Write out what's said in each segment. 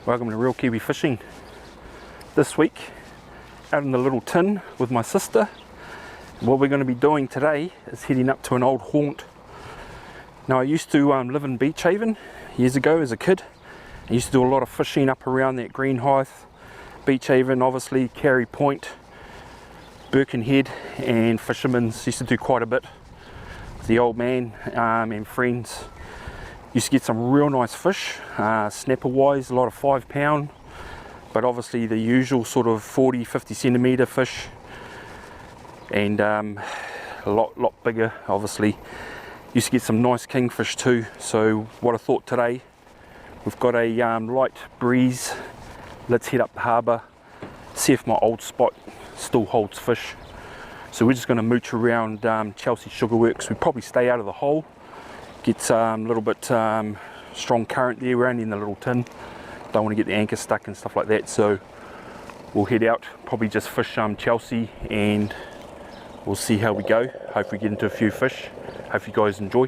Welcome to Real Kiwi Fishing. This week, out in the little tin with my sister. What we're going to be doing today is heading up to an old haunt. Now I used to live in Beach Haven years ago as a kid. I used to do a lot of fishing up around that Greenhithe, Beach Haven, obviously Kerry Point, Birkenhead and Fishermans. Used to do quite a bit with the old man and friends. Used to get some real nice fish, snapper wise, a lot of 5 pound, but obviously the usual sort of 40-50 centimetre fish, and a lot bigger obviously. Used to get some nice kingfish too. So what I thought today, we've got a light breeze, let's head up the harbour, see if my old spot still holds fish. So we're just going to mooch around Chelsea Sugarworks. We probably stay out of the hole. Gets a little bit strong current there around in the little tin. Don't want to get the anchor stuck and stuff like that, so we'll head out, probably just fish Chelsea, and we'll see how we go. Hopefully get into a few fish. Hope you guys enjoy.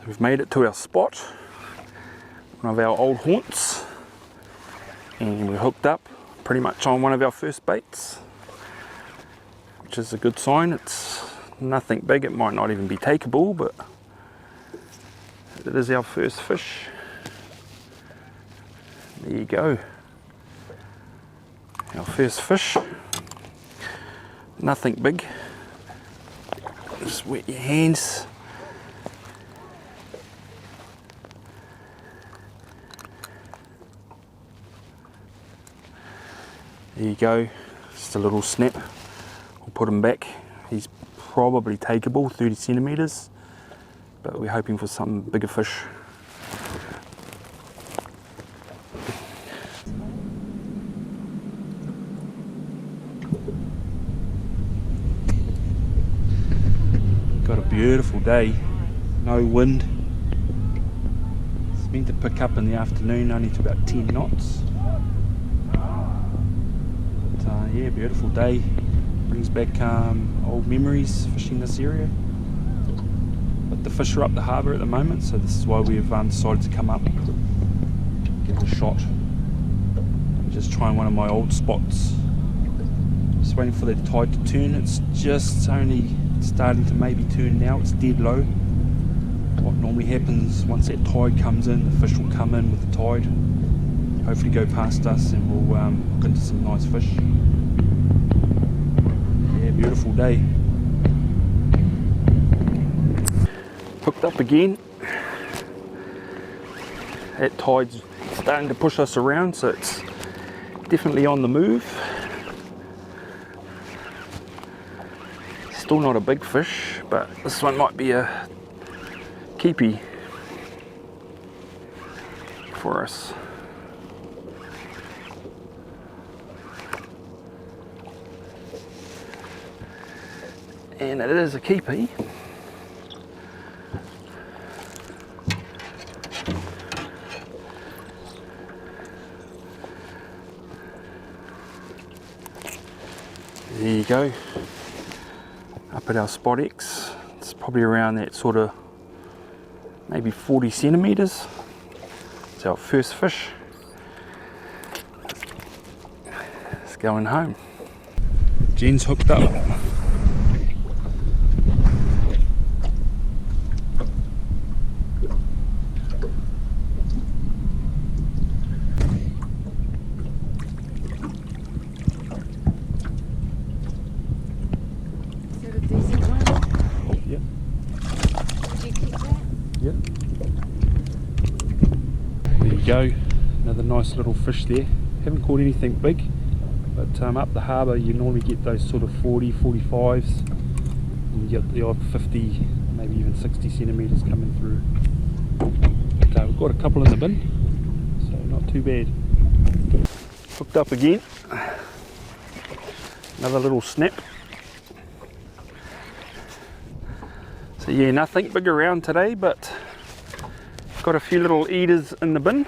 We've made it to our spot, one of our old haunts, and we're hooked up pretty much on one of our first baits, which is a good sign. It's nothing big, it might not even be takeable, but it is our first fish. There you go, our first fish. Nothing big, just wet your hands. There you go, just a little snap. We'll put him back. He's probably takeable, 30 centimetres, but we're hoping for some bigger fish. Got a beautiful day, no wind. It's meant to pick up in the afternoon, only to about 10 knots. Yeah, beautiful day, brings back old memories fishing this area, but the fish are up the harbour at the moment, so this is why we've decided to come up, get a shot, and just trying one of my old spots. Just waiting for that tide to turn. It's just only starting to maybe turn now. It's dead low. What normally happens once that tide comes in, the fish will come in with the tide, hopefully go past us, and we'll hook into some nice fish. Beautiful day. Hooked up again. That tide's starting to push us around, so it's definitely on the move. Still not a big fish, but this one might be a keepy for us. And it is a keepy. There you go. Up at our spot X. It's probably around that sort of maybe 40 centimetres. It's our first fish. It's going home. Jen's hooked up. Yep. There you go, another nice little fish there. Haven't caught anything big, but up the harbour you normally get those sort of 40, 45s, and you get the odd 50, maybe even 60 centimetres coming through. Okay, we've got a couple in the bin, so not too bad. Hooked up again, another little snap. So yeah, nothing big around today, but got a few little eaters in the bin.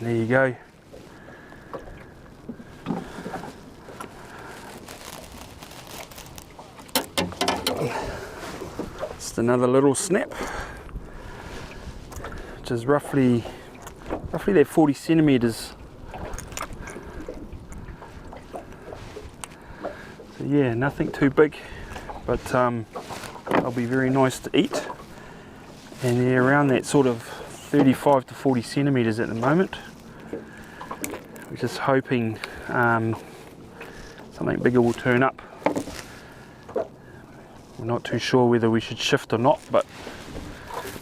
There you go. Just another little snap, which is roughly that 40 centimetres. So yeah, nothing too big, but they'll be very nice to eat. And they're around that sort of 35 to 40 centimetres at the moment. We're just hoping something bigger will turn up. We're not too sure whether we should shift or not, but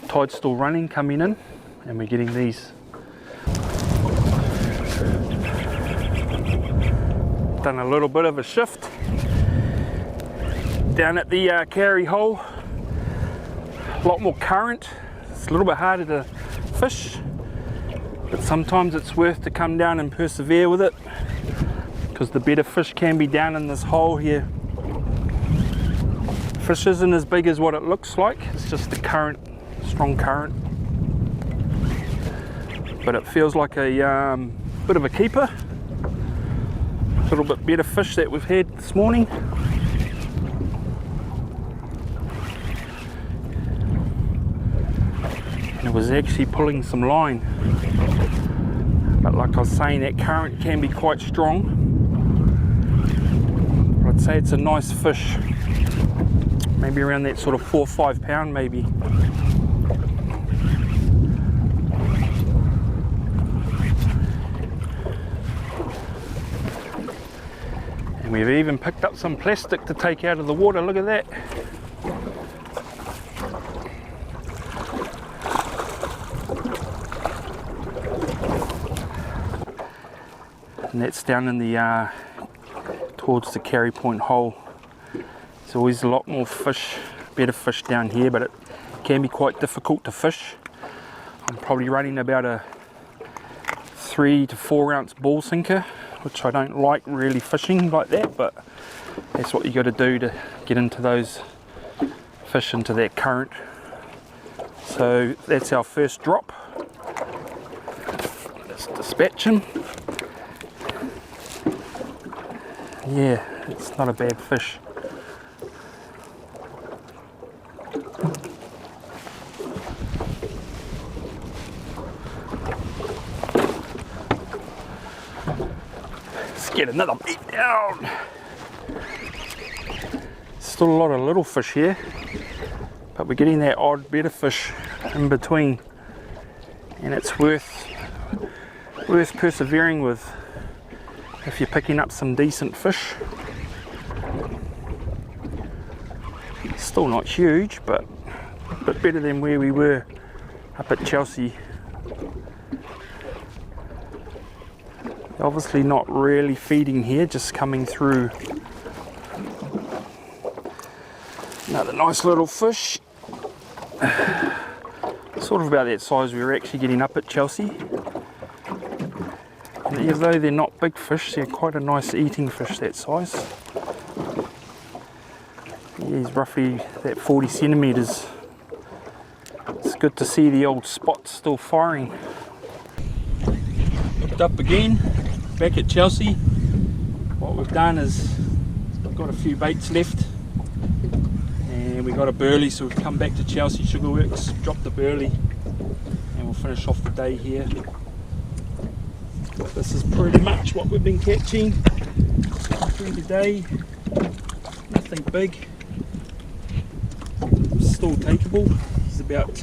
tide's still running coming in, and we're getting these. Done a little bit of a shift down at the Kauri hole. A lot more current. It's a little bit harder to fish, but sometimes it's worth to come down and persevere with it, because the better fish can be down in this hole here. Fish isn't as big as what it looks like, it's just the current, strong current. But it feels like a bit of a keeper. A little bit better fish that we've had this morning. And it was actually pulling some line. But like I was saying, that current can be quite strong. But I'd say it's a nice fish. Maybe around that sort of 4 or 5 pound maybe. And we've even picked up some plastic to take out of the water, look at that. And that's down in the towards the Kerry Point hole. There's always a lot more fish, better fish down here, but it can be quite difficult to fish. I'm probably running about a 3 to 4 ounce ball sinker, which I don't like really fishing like that, but that's what you got to do to get into those fish, into that current. So that's our first drop. Let's dispatch him. Yeah, it's not a bad fish. Let's get another beat down. Still a lot of little fish here, but we're getting that odd better fish in between, and it's worth persevering with if you're picking up some decent fish. Still not huge, but a bit better than where we were up at Chelsea. Obviously not really feeding here, just coming through. Another nice little fish. Sort of about that size we were actually getting up at Chelsea. And although they're not big fish, they're quite a nice eating fish that size. Yeah, he's roughly that 40 centimetres. It's good to see the old spots still firing. Hooked up again, back at Chelsea. What we've done is we've got a few baits left, and we got a burley, so we've come back to Chelsea Sugar Works, dropped the burley, and we'll finish off the day here. This is pretty much what we've been catching through the day. Nothing big, still takeable. He's about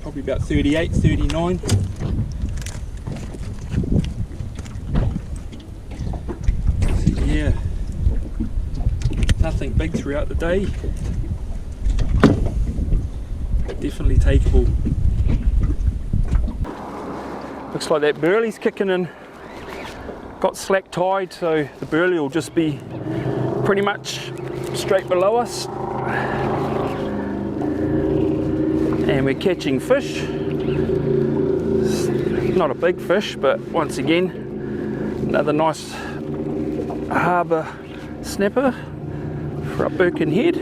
probably about 38, 39. Nothing big throughout the day. Definitely takeable. Looks like that burley's kicking in. Got slack tide, so the burley will just be pretty much straight below us. And we're catching fish. It's not a big fish, but once again, another nice harbour snapper for up Birkenhead.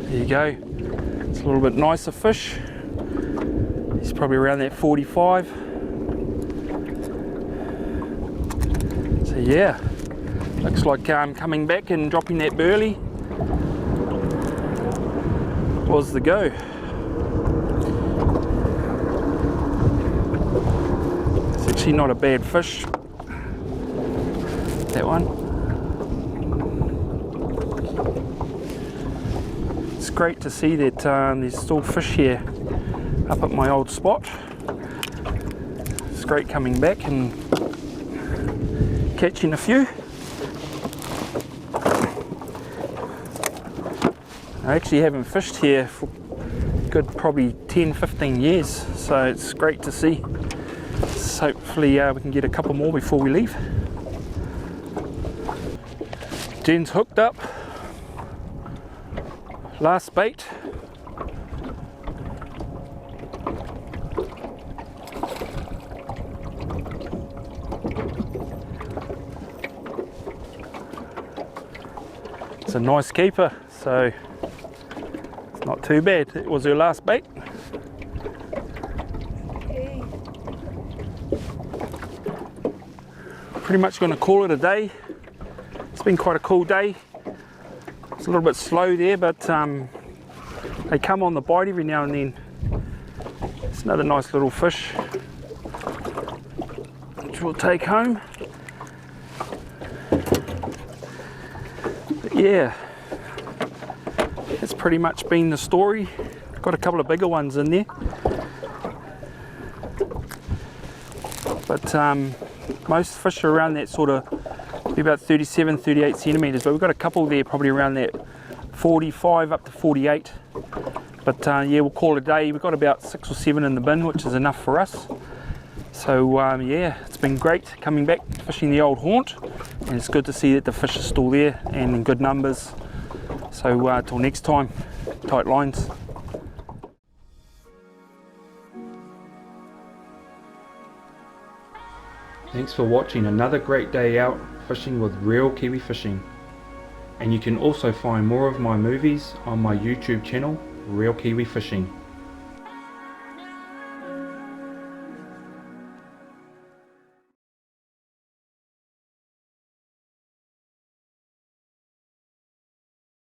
There you go. It's a little bit nicer fish. He's probably around that 45. So yeah, looks like coming back and dropping that burley was the go. It's actually not a bad fish, that one. It's great to see that there's still fish here up at my old spot. It's great coming back and catching a few. I actually haven't fished here for good probably 10-15 years, so it's great to see. So hopefully we can get a couple more before we leave. Jen's hooked up. Last bait. It's a nice keeper, so it's not too bad. It was her last bait. Pretty much going to call it a day. It's been quite a cool day. It's a little bit slow there, but they come on the bite every now and then. It's another nice little fish which we'll take home. But yeah, it's pretty much been the story. Got a couple of bigger ones in there, but most fish are around that sort of be about 37-38 centimeters, but we've got a couple there probably around that 45 up to 48. But yeah, we'll call it a day. We've got about 6 or 7 in the bin, which is enough for us. So yeah, it's been great coming back fishing the old haunt, and it's good to see that the fish are still there and in good numbers. So till next time, tight lines. Thanks for watching another great day out fishing with Real Kiwi Fishing. And you can also find more of my movies on my YouTube channel, Real Kiwi Fishing.